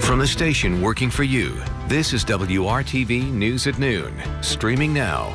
From the station working for you, this is WRTV News at Noon, streaming now.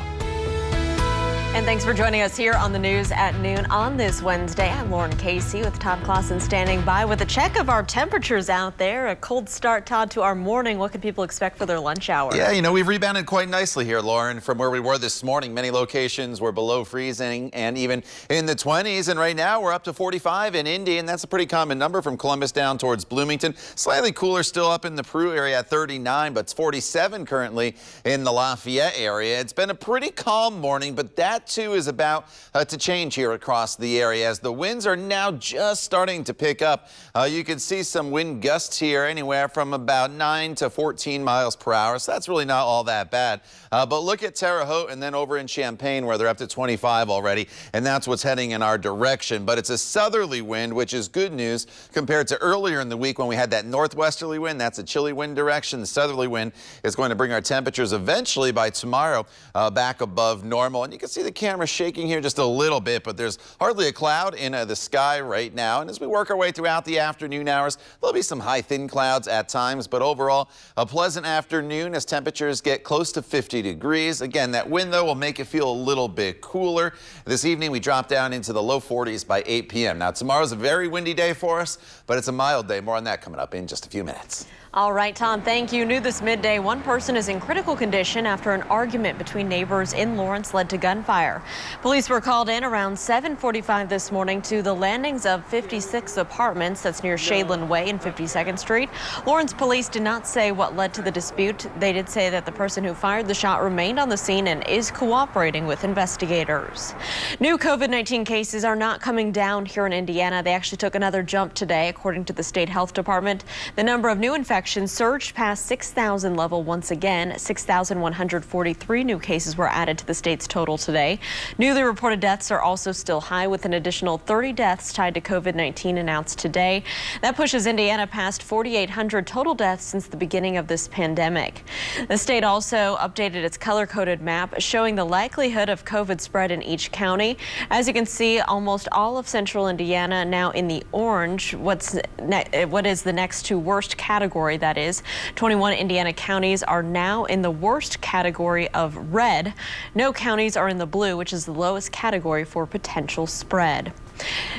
And thanks for joining us here on the news at noon on this Wednesday. I'm Lauren Casey with Todd Clausen standing by with a check of our temperatures out there. A cold start, Todd, to our morning. What can people expect for their lunch hour? Yeah, you know, we've rebounded quite nicely here, Lauren, from where we were this morning. Many locations were below freezing and even in the 20s. And right now we're up to 45 in Indy, and that's a pretty common number from Columbus down towards Bloomington. Slightly cooler still up in the Peru area at 39, but it's 47 currently in the Lafayette area. It's been a pretty calm morning, but that too is about to change here across the area as the winds are now just starting to pick up. You can see some wind gusts here anywhere from about 9 to 14 miles per hour. So that's really not all that bad. But look at Terre Haute and then over in Champaign where they're up to 25 already. And that's what's heading in our direction. But it's a southerly wind, which is good news compared to earlier in the week when we had that northwesterly wind. That's a chilly wind direction. The southerly wind is going to bring our temperatures eventually by tomorrow back above normal. And you can see the camera shaking here just a little bit, but there's hardly a cloud in the sky right now. And as we work our way throughout the afternoon hours, there'll be some high thin clouds at times, but overall a pleasant afternoon as temperatures get close to 50 degrees. Again, that wind though will make it feel a little bit cooler. This evening we drop down into the low 40s by 8 p.m. Now tomorrow's a very windy day for us, but it's a mild day. More on that coming up in just a few minutes. All right, Tom, thank you. New this midday, one person is in critical condition after an argument between neighbors in Lawrence led to gunfire. Police were called in around 7:45 this morning to the landings of 56 apartments. That's near Shadeland Way and 52nd Street. Lawrence police did not say what led to the dispute. They did say that the person who fired the shot remained on the scene and is cooperating with investigators. New COVID-19 cases are not coming down here in Indiana. They actually took another jump today, according to the state health department. The number of new infections surged past 6,000 level once again. 6,143 new cases were added to the state's total today. Newly reported deaths are also still high, with an additional 30 deaths tied to COVID-19 announced today. That pushes Indiana past 4,800 total deaths since the beginning of this pandemic. The state also updated its color-coded map showing the likelihood of COVID spread in each county. As you can see, almost all of central Indiana now in the orange. What is the next to worst category? That is, 21 Indiana counties are now in the worst category of red. No counties are in the blue, which is the lowest category for potential spread.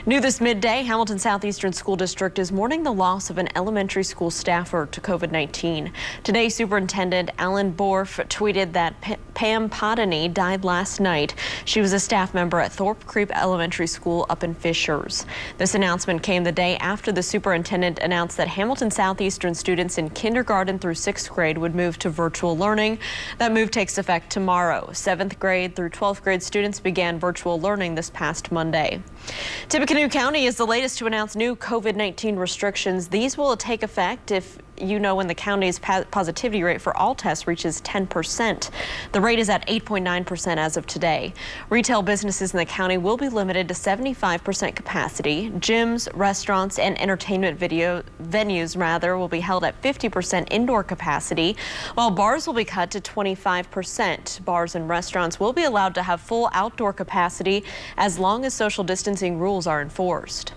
New this midday, Hamilton Southeastern School District is mourning the loss of an elementary school staffer to COVID-19. Today, Superintendent Alan Borf tweeted that Pam Podany died last night. She was a staff member at Thorpe Creek Elementary School up in Fishers. This announcement came the day after the superintendent announced that Hamilton Southeastern students in kindergarten through 6th grade would move to virtual learning. That move takes effect tomorrow. 7th grade through 12th grade students began virtual learning this past Monday. Tippecanoe County is the latest to announce new COVID-19 restrictions. These will take effect if when the county's positivity rate for all tests reaches 10%. The rate is at 8.9% as of today. Retail businesses in the county will be limited to 75% capacity. Gyms, restaurants, and entertainment venues will be held at 50% indoor capacity, while bars will be cut to 25%. Bars and restaurants will be allowed to have full outdoor capacity as long as social distancing rules are enforced.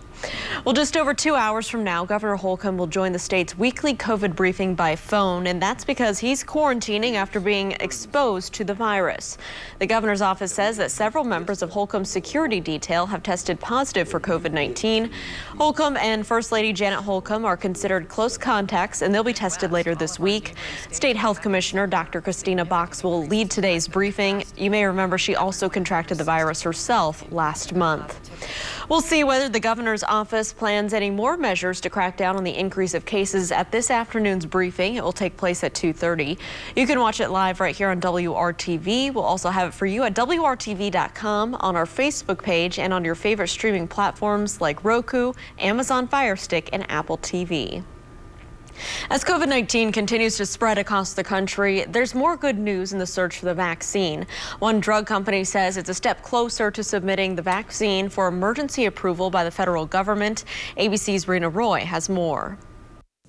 Well, just over 2 hours from now, Governor Holcomb will join the state's weekly COVID briefing by phone, and that's because he's quarantining after being exposed to the virus. The governor's office says that several members of Holcomb's security detail have tested positive for COVID-19. Holcomb and First Lady Janet Holcomb are considered close contacts, and they'll be tested later this week. State Health Commissioner Dr. Christina Box will lead today's briefing. You may remember she also contracted the virus herself last month. We'll see whether the governor's office plans any more measures to crack down on the increase of cases at this afternoon's briefing. It will take place at 2:30. You can watch it live right here on WRTV. We'll also have it for you at WRTV.com, on our Facebook page, and on your favorite streaming platforms like Roku, Amazon Fire Stick, and Apple TV. As COVID-19 continues to spread across the country, there's more good news in the search for the vaccine. One drug company says it's a step closer to submitting the vaccine for emergency approval by the federal government. ABC's Rena Roy has more.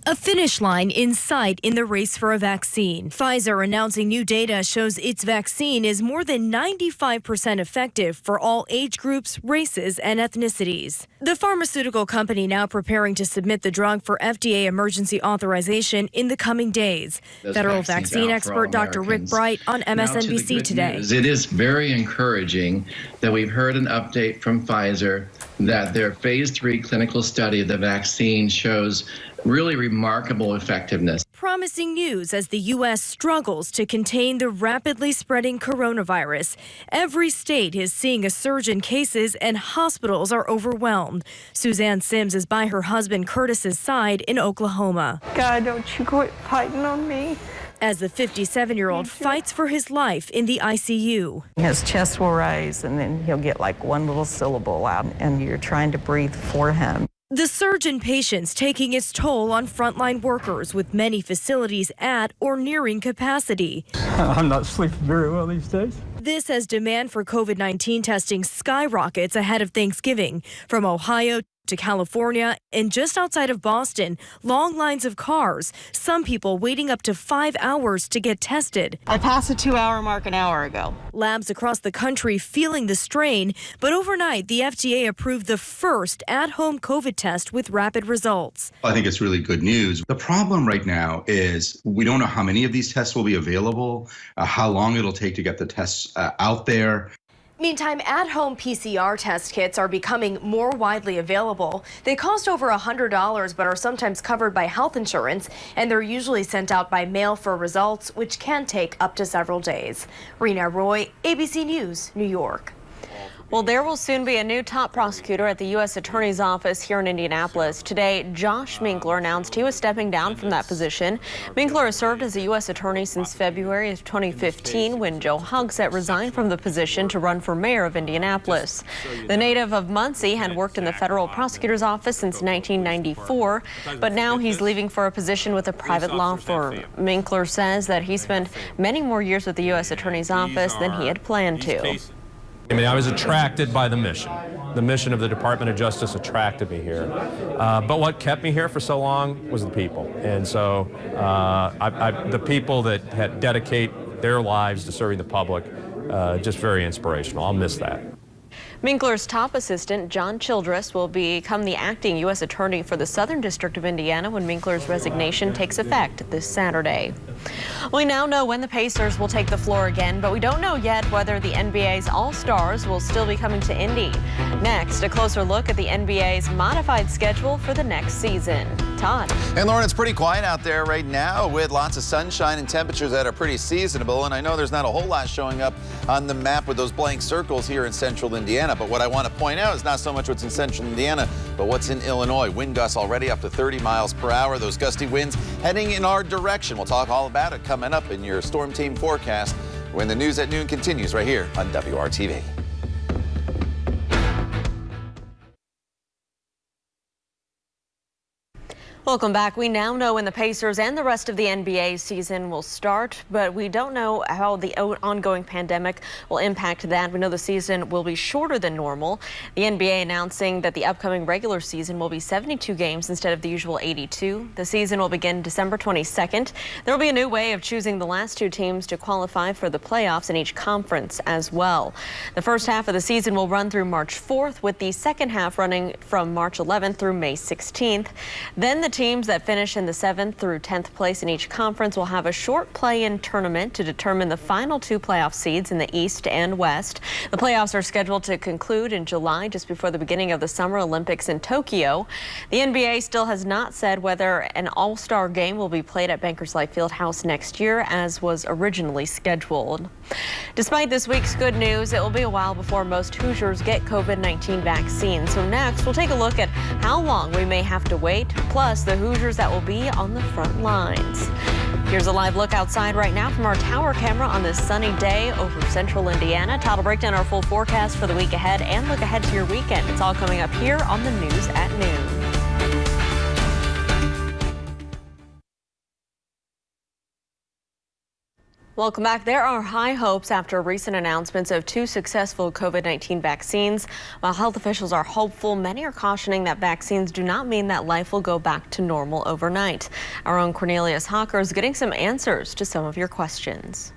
A finish line in sight in the race for a vaccine. Pfizer announcing new data shows its vaccine is more than 95% effective for all age groups, races, and ethnicities. The pharmaceutical company now preparing to submit the drug for FDA emergency authorization in the coming days. Federal vaccine expert Dr. Rick Bright on MSNBC today. It is very encouraging that we've heard an update from Pfizer that their phase 3 clinical study of the vaccine shows really remarkable effectiveness. Promising news as the U.S. struggles to contain the rapidly spreading coronavirus. Every state is seeing a surge in cases and hospitals are overwhelmed. Suzanne Sims is by her husband Curtis's side in Oklahoma. God, don't you quit fighting on me. As the 57-year-old fights for his life in the ICU. His chest will raise and then he'll get like one little syllable out and you're trying to breathe for him. The surge in patients taking its toll on frontline workers with many facilities at or nearing capacity. I'm not sleeping very well these days. This as demand for COVID-19 testing skyrockets ahead of Thanksgiving. From Ohio to California and just outside of Boston, long lines of cars, some people waiting up to 5 hours to get tested. I passed the 2-hour mark an hour ago. Labs across the country feeling the strain, but overnight the FDA approved the first at-home COVID test with rapid results. I think it's really good news. The problem right now is we don't know how many of these tests will be available, how long it'll take to get the tests out there. Meantime, at-home PCR test kits are becoming more widely available. They cost over $100 but are sometimes covered by health insurance, and they're usually sent out by mail for results, which can take up to several days. Rena Roy, ABC News, New York. Well, there will soon be a new top prosecutor at the U.S. Attorney's Office here in Indianapolis. Today, Josh Minkler announced he was stepping down from that position. Minkler has served as a U.S. attorney since February of 2015 when Joe Hogsett resigned from the position to run for mayor of Indianapolis. The native of Muncie had worked in the federal prosecutor's office since 1994, but now he's leaving for a position with a private law firm. Minkler says that he spent many more years with the U.S. Attorney's Office than he had planned to. I was attracted by the mission. The mission of the Department of Justice attracted me here. But what kept me here for so long was the people. And so the people that had dedicate their lives to serving the public, just very inspirational. I'll miss that. Minkler's top assistant, John Childress, will become the acting U.S. attorney for the Southern District of Indiana when Minkler's resignation takes effect this Saturday. We now know when the Pacers will take the floor again, but we don't know yet whether the NBA's All-Stars will still be coming to Indy. Next, a closer look at the NBA's modified schedule for the next season. Todd. And Lauren, it's pretty quiet out there right now with lots of sunshine and temperatures that are pretty seasonable. And I know there's not a whole lot showing up on the map with those blank circles here in central Indiana. But what I want to point out is not so much what's in central Indiana, but what's in Illinois. Wind gusts already up to 30 miles per hour. Those gusty winds heading in our direction. We'll talk all about it coming up in your Storm Team forecast when the news at noon continues right here on WRTV. Welcome back. We now know when the Pacers and the rest of the NBA season will start, but we don't know how the ongoing pandemic will impact that. We know the season will be shorter than normal. The NBA announcing that the upcoming regular season will be 72 games instead of the usual 82. The season will begin December 22nd. There will be a new way of choosing the last two teams to qualify for the playoffs in each conference as well. The first half of the season will run through March 4th, with the second half running from March 11th through May 16th. Then the teams that finish in the 7th through 10th place in each conference will have a short play-in tournament to determine the final two playoff seeds in the East and West. The playoffs are scheduled to conclude in July, just before the beginning of the Summer Olympics in Tokyo. The NBA still has not said whether an all-star game will be played at Bankers Life Fieldhouse next year, as was originally scheduled. Despite this week's good news, it will be a while before most Hoosiers get COVID-19 vaccines. So next, we'll take a look at how long we may have to wait, plus the Hoosiers that will be on the front lines. Here's a live look outside right now from our tower camera on this sunny day over central Indiana. Todd will break down our full forecast for the week ahead and look ahead to your weekend. It's all coming up here on the News at Noon. Welcome back. There are high hopes after recent announcements of 2 successful COVID-19 vaccines. While health officials are hopeful, many are cautioning that vaccines do not mean that life will go back to normal overnight. Our own Cornelius Hawker is getting some answers to some of your questions.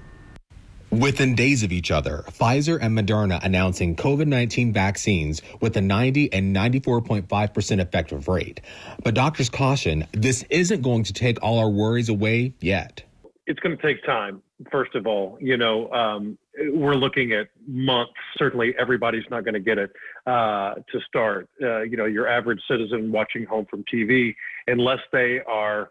Within days of each other, Pfizer and Moderna announcing COVID-19 vaccines with a 90 and 94.5% effective rate. But doctors caution this isn't going to take all our worries away yet. It's going to take time. First of all, we're looking at months. Certainly everybody's not going to get it to start. Your average citizen watching home from TV, unless they are,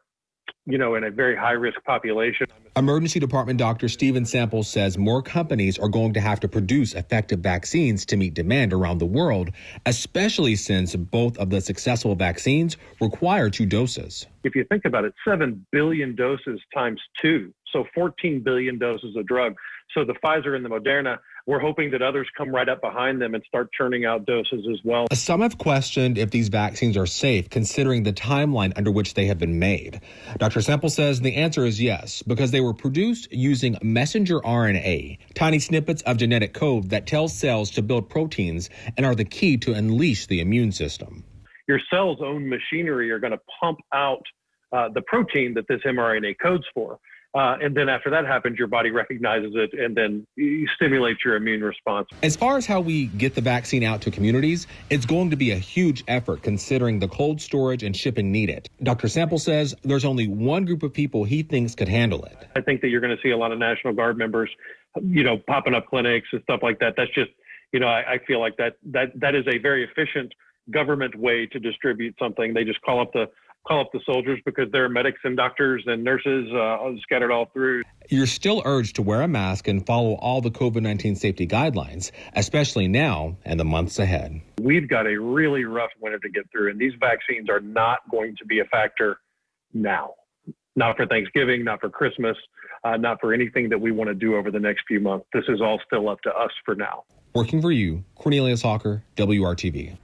in a very high-risk population. Emergency Department Dr. Stephen Samples says more companies are going to have to produce effective vaccines to meet demand around the world, especially since both of the successful vaccines require 2 doses. If you think about it, 7 billion doses times 2, so 14 billion doses of drug. So the Pfizer and the Moderna, we're hoping that others come right up behind them and start churning out doses as well. Some have questioned if these vaccines are safe, considering the timeline under which they have been made. Dr. Sample says the answer is yes, because they were produced using messenger RNA, tiny snippets of genetic code that tell cells to build proteins and are the key to unleash the immune system. Your cell's own machinery are going to pump out the protein that this mRNA codes for. And then after that happens, your body recognizes it and then stimulates your immune response. As far as how we get the vaccine out to communities, it's going to be a huge effort considering the cold storage and shipping needed. Dr. Sample says there's only one group of people he thinks could handle it. I think that you're going to see a lot of National Guard members, popping up clinics and stuff like that. That's just, I feel like that is a very efficient government way to distribute something. They just call up the soldiers because there are medics and doctors and nurses scattered all through. You're still urged to wear a mask and follow all the COVID-19 safety guidelines, especially now and the months ahead. We've got a really rough winter to get through, and these vaccines are not going to be a factor now. Not for Thanksgiving, not for Christmas, not for anything that we want to do over the next few months. This is all still up to us for now. Working for you, Cornelius Hawker, WRTV.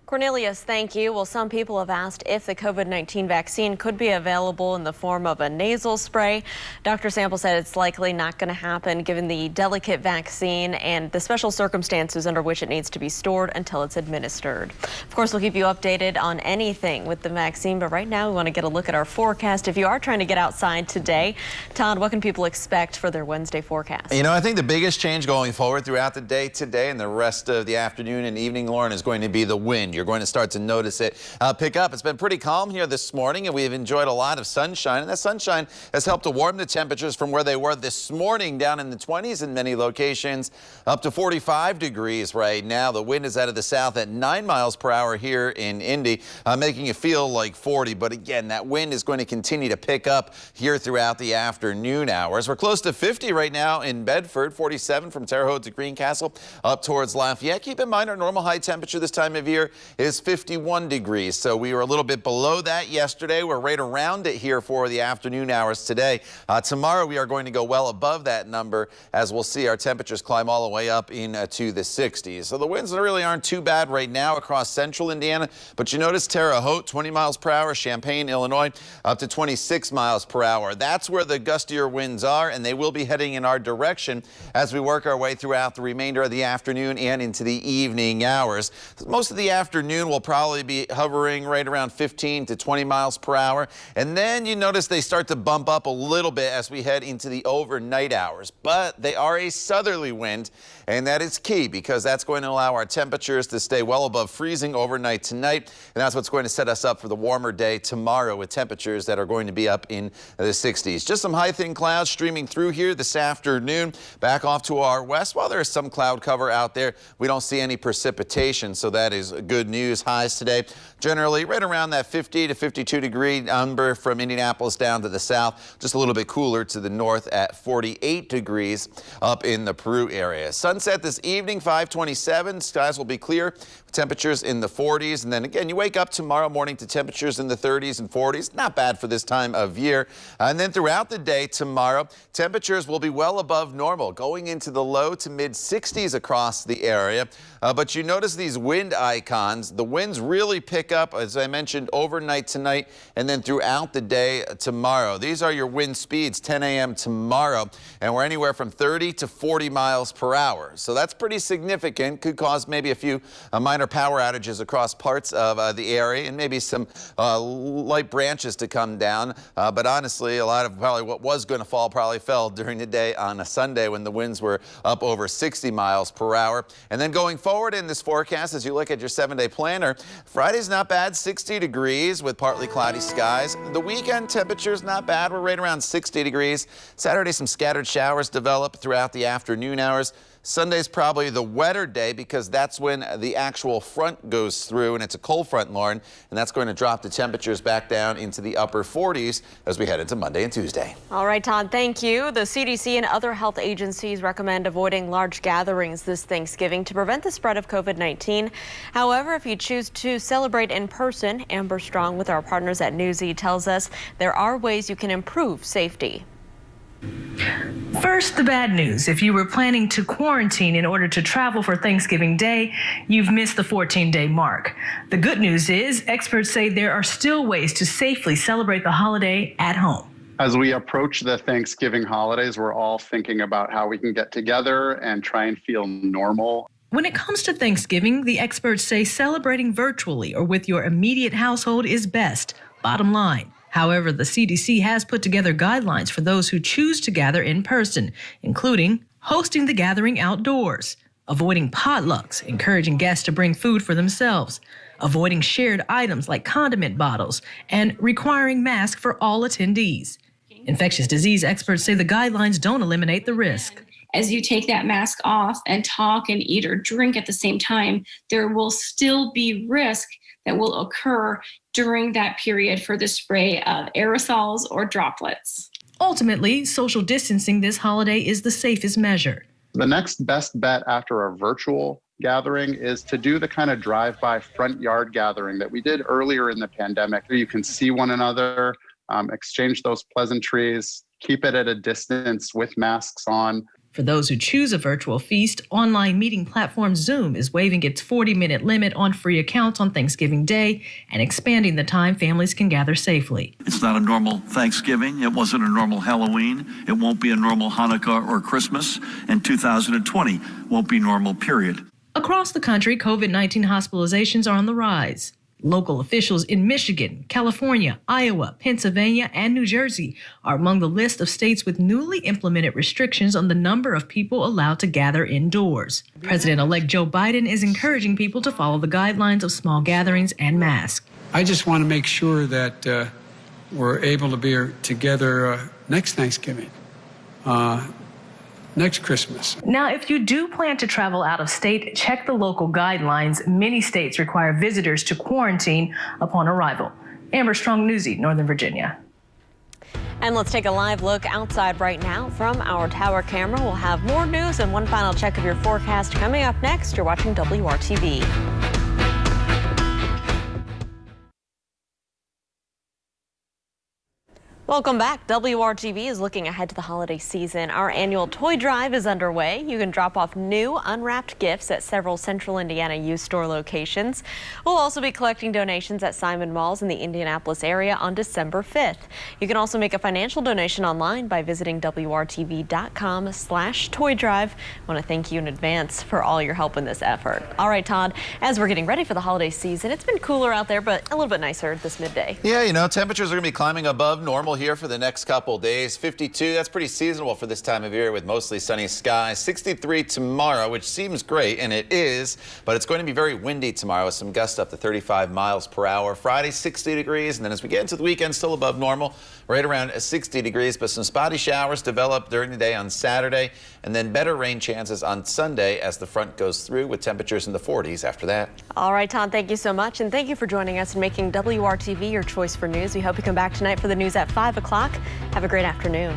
Cornelius, thank you. Well, some people have asked if the COVID-19 vaccine could be available in the form of a nasal spray. Dr. Sample said it's likely not going to happen given the delicate vaccine and the special circumstances under which it needs to be stored until it's administered. Of course, we'll keep you updated on anything with the vaccine, but right now we want to get a look at our forecast. If you are trying to get outside today, Todd, what can people expect for their Wednesday forecast? I think the biggest change going forward throughout the day today and the rest of the afternoon and evening, Lauren, is going to be the wind. You're going to start to notice it pick up. It's been pretty calm here this morning, and we've enjoyed a lot of sunshine, and that sunshine has helped to warm the temperatures from where they were this morning down in the 20s in many locations, up to 45 degrees right now. The wind is out of the south at 9 miles per hour here in Indy, making it feel like 40. But again, that wind is going to continue to pick up here throughout the afternoon hours. We're close to 50 right now in Bedford, 47 from Terre Haute to Greencastle up towards Lafayette. Keep in mind our normal high temperature this time of year is 51 degrees. So we were a little bit below that yesterday. We're right around it here for the afternoon hours today. Tomorrow we are going to go well above that number, as we'll see our temperatures climb all the way up into the 60s. So the winds really aren't too bad right now across central Indiana, but you notice Terre Haute 20 miles per hour, Champaign, Illinois up to 26 miles per hour. That's where the gustier winds are, and they will be heading in our direction as we work our way throughout the remainder of the afternoon and into the evening hours. Most of the afternoon will probably be hovering right around 15 to 20 miles per hour. And then you notice they start to bump up a little bit as we head into the overnight hours. But they are a southerly wind, and that is key because that's going to allow our temperatures to stay well above freezing overnight tonight. And that's what's going to set us up for the warmer day tomorrow with temperatures that are going to be up in the 60s. Just some high thin clouds streaming through here this afternoon. Back off to our west. While there is some cloud cover out there, we don't see any precipitation, so that is good news. Highs today generally right around that 50 to 52 degree number from Indianapolis down to the south. Just a little bit cooler to the north at 48 degrees up in the Peru area. Sunset this evening, 5:27. Skies will be clear. Temperatures in the 40s. And then again, you wake up tomorrow morning to temperatures in the 30s and 40s. Not bad for this time of year. And then throughout the day tomorrow, temperatures will be well above normal, going into the low to mid 60s across the area. But you notice these wind icons. ponds. The winds really pick up, as I mentioned, overnight tonight and then throughout the day tomorrow. These are your wind speeds 10 a.m. tomorrow, and we're anywhere from 30 to 40 miles per hour. So that's pretty significant. Could cause maybe a few minor power outages across parts of the area and maybe some light branches to come down. But honestly, a lot of probably what was going to fall probably fell during the day on a Sunday when the winds were up over 60 miles per hour. And then going forward in this forecast, as you look at your 7-day planner, Friday's not bad, 60 degrees with partly cloudy skies. The weekend temperature's not bad. We're right around 60 degrees. Saturday, some scattered showers develop throughout the afternoon hours. Sunday's probably the wetter day because that's when the actual front goes through, and it's a cold front, Lauren, and that's going to drop the temperatures back down into the upper 40s as we head into Monday and Tuesday. All right, Todd, thank you. The CDC and other health agencies recommend avoiding large gatherings this Thanksgiving to prevent the spread of COVID-19. However, if you choose to celebrate in person, Amber Strong with our partners at Newsy tells us there are ways you can improve safety. First, the bad news. If you were planning to quarantine in order to travel for Thanksgiving Day, you've missed the 14-day mark. The good news is experts say there are still ways to safely celebrate the holiday at home. As we approach the Thanksgiving holidays, we're all thinking about how we can get together and try and feel normal. When it comes to Thanksgiving, the experts say celebrating virtually or with your immediate household is best. Bottom line. However, the CDC has put together guidelines for those who choose to gather in person, including hosting the gathering outdoors, avoiding potlucks, encouraging guests to bring food for themselves, avoiding shared items like condiment bottles, and requiring masks for all attendees. Infectious disease experts say the guidelines don't eliminate the risk. As you take that mask off and talk and eat or drink at the same time, there will still be risk that will occur during that period for the spray of aerosols or droplets. Ultimately, social distancing this holiday is the safest measure. The next best bet after a virtual gathering is to do the kind of drive-by front yard gathering that we did earlier in the pandemic. You can see one another, exchange those pleasantries, keep it at a distance with masks on. For those who choose a virtual feast, online meeting platform Zoom is waiving its 40-minute limit on free accounts on Thanksgiving Day and expanding the time families can gather safely. It's not a normal Thanksgiving. It wasn't a normal Halloween. It won't be a normal Hanukkah or Christmas. And 2020 won't be normal, period. Across the country, COVID-19 hospitalizations are on the rise. Local officials in Michigan, California, Iowa, Pennsylvania, and New Jersey are among the list of states with newly implemented restrictions on the number of people allowed to gather indoors. President-elect Joe Biden is encouraging people to follow the guidelines of small gatherings and masks. I just want to make sure that we're able to be together next Thanksgiving. Next Christmas. Now, if you do plan to travel out of state, check the local guidelines. Many states require visitors to quarantine upon arrival. Amber Strong, Newsy, Northern Virginia. And let's take a live look outside right now from our tower camera. We'll have more news and one final check of your forecast coming up next. You're watching WRTV. Welcome back. WRTV is looking ahead to the holiday season. Our annual toy drive is underway. You can drop off new unwrapped gifts at several Central Indiana youth store locations. We'll also be collecting donations at Simon Malls in the Indianapolis area on December 5th. You can also make a financial donation online by visiting WRTV.com/toy drive. I want to thank you in advance for all your help in this effort. All right, Todd, as we're getting ready for the holiday season, it's been cooler out there, but a little bit nicer this midday. Yeah, you know, temperatures are going to be climbing above normal here for the next couple days. 52, that's pretty seasonable for this time of year with mostly sunny skies. 63 tomorrow, which seems great, and it is, but it's going to be very windy tomorrow with some gusts up to 35 miles per hour. Friday, 60 degrees, and then as we get into the weekend, still above normal, right around 60 degrees, but some spotty showers develop during the day on Saturday, and then better rain chances on Sunday as the front goes through with temperatures in the 40s after that. All right, Todd, thank you so much, and thank you for joining us and making WRTV your choice for news. We hope you come back tonight for the news at 5 o'clock. Have a great afternoon.